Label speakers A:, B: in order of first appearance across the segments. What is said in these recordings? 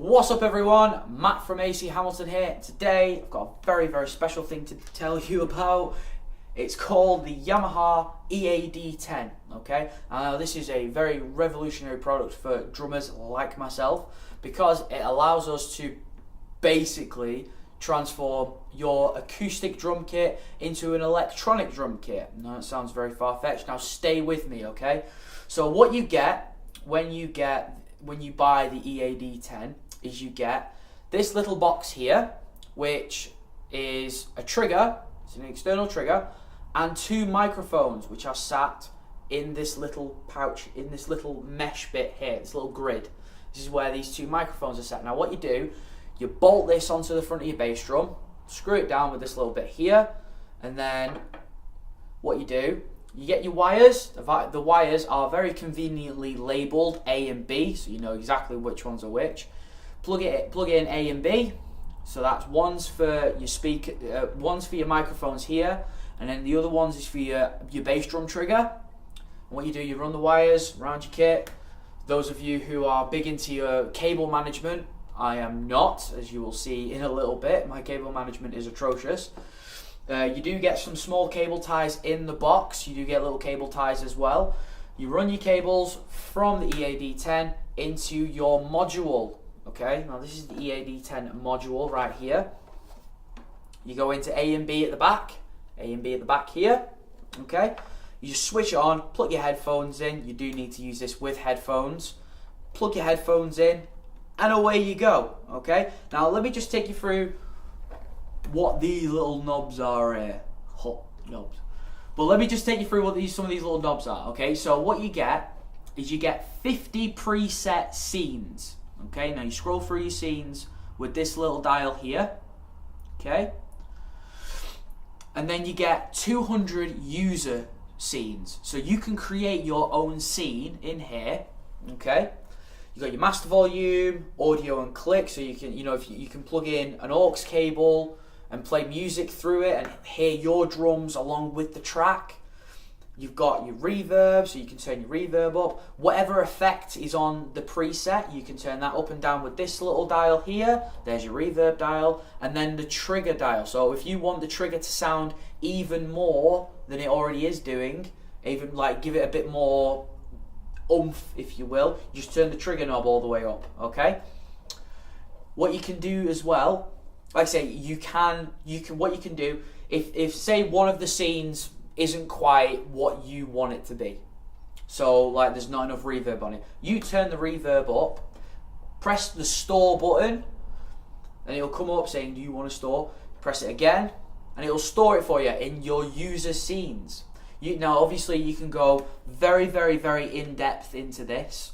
A: What's up everyone, Matt from AC Hamilton here. Today I've got a very special thing to tell you about. It's called the Yamaha EAD-10, okay? This is a very revolutionary product for drummers like myself because it allows us to basically transform your acoustic drum kit into an electronic drum kit. Now it sounds very far-fetched, now stay with me, okay? So what you get when you buy the EAD-10 is you get this little box here, which is a trigger, it's an external trigger, and two microphones which are sat in this little pouch, in this little mesh bit here, this little grid. This is where these two microphones are sat. Now what you do, you bolt this onto the front of your bass drum, screw it down with this little bit here, and then what you do, you get your wires. The wires are very conveniently labelled A and B, so you know exactly which ones are which. Plug in A and B, so that's one's for your speaker, one's for your microphones here, and then the other ones is for your bass drum trigger. And what you do, you run the wires around your kit. Those of you who are big into your cable management, I am not, as you will see in a little bit. My cable management is atrocious. You do get some small cable ties in the box. You do get little cable ties as well. You run your cables from the EAD-10 into your module. Okay, now this is the EAD-10 module right here. You go into A and B at the back, A and B at the back here. Okay, you just switch it on, plug your headphones in. You do need to use this with headphones. Plug your headphones in, and away you go. Okay, now let me just take you through what these little knobs are here. Hot knobs. But let me just take you through what some of these little knobs are. Okay, so what you get is you get 50 preset scenes. Okay, now you scroll through your scenes with this little dial here. Okay, and then you get 200 user scenes, so you can create your own scene in here. Okay, you got your master volume, audio and click, so you can, if you can plug in an aux cable and play music through it and hear your drums along with the track. You've got your reverb, so you can turn your reverb up. Whatever effect is on the preset, you can turn that up and down with this little dial here. There's your reverb dial, and then the trigger dial. So if you want the trigger to sound even more than it already is doing, even like give it a bit more oomph, if you will, just turn the trigger knob all the way up, okay? What you can do as well, like I say, what you can do, if say one of the scenes isn't quite what you want it to be, so like there's not enough reverb on it, you turn the reverb up, press the store button, and it'll come up saying, do you want to store? Press it again, and it'll store it for you in your user scenes. Now obviously you can go very in depth into this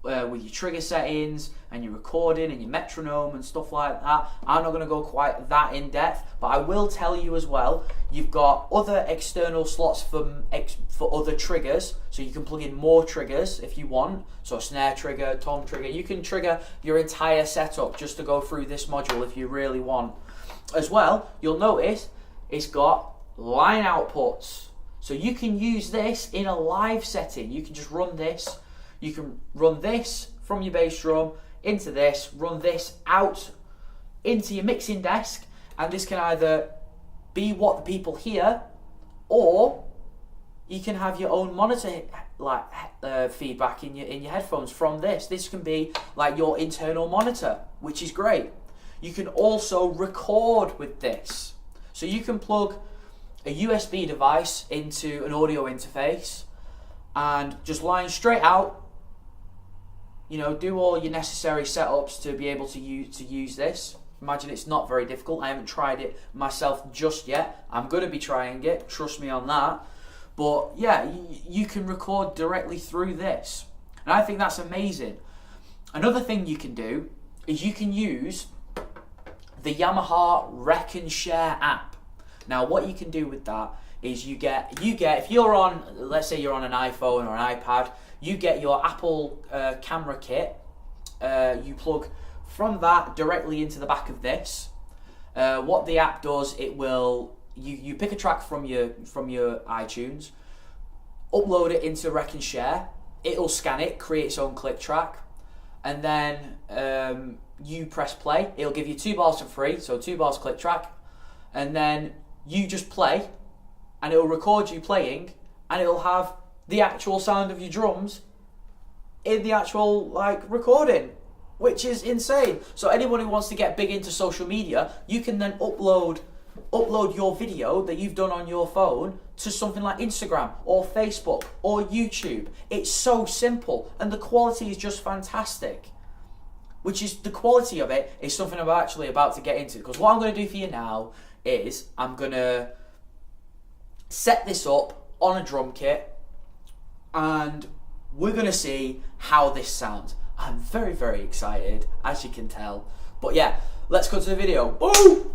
A: with your trigger settings and your recording and your metronome and stuff like that. I'm not going to go quite that in depth, but I will tell you as well, you've got other external slots for other triggers, so you can plug in more triggers if you want. So a snare trigger, tom trigger, you can trigger your entire setup just to go through this module if you really want. As well, you'll notice it's got line outputs, so you can use this in a live setting. You can just run this. You can run this from your bass drum into this, run this out into your mixing desk, and this can either be what the people hear, or you can have your own monitor feedback in your headphones from this. This can be like your internal monitor, which is great. You can also record with this, so you can plug a USB device into an audio interface and just line straight out. Do all your necessary setups to be able to use this. Imagine it's not very difficult. I haven't tried it myself just yet. I'm going to be trying it, trust me on that. But yeah, you can record directly through this, and I think that's amazing. Another thing you can do is you can use the Yamaha Rec and Share app. Now what you can do with that is you get if you're on, let's say you're on an iPhone or an iPad, you get your Apple camera kit, you plug from that directly into the back of this. What the app does, it will, you pick a track from your iTunes, upload it into Rec and Share, it'll scan it, create its own click track, and then you press play, it'll give you 2 bars for free, so 2 bars click track, and then you just play, and it'll record you playing, and it'll have the actual sound of your drums in the actual recording, which is insane. So anyone who wants to get big into social media, you can then upload your video that you've done on your phone to something like Instagram or Facebook or YouTube. It's so simple, and the quality is just fantastic. The quality of it is something I'm actually about to get into, because what I'm going to do for you now is I'm going to set this up on a drum kit, and we're going to see how this sounds. I'm very, very excited, as you can tell. But yeah, let's go to the video. Ooh!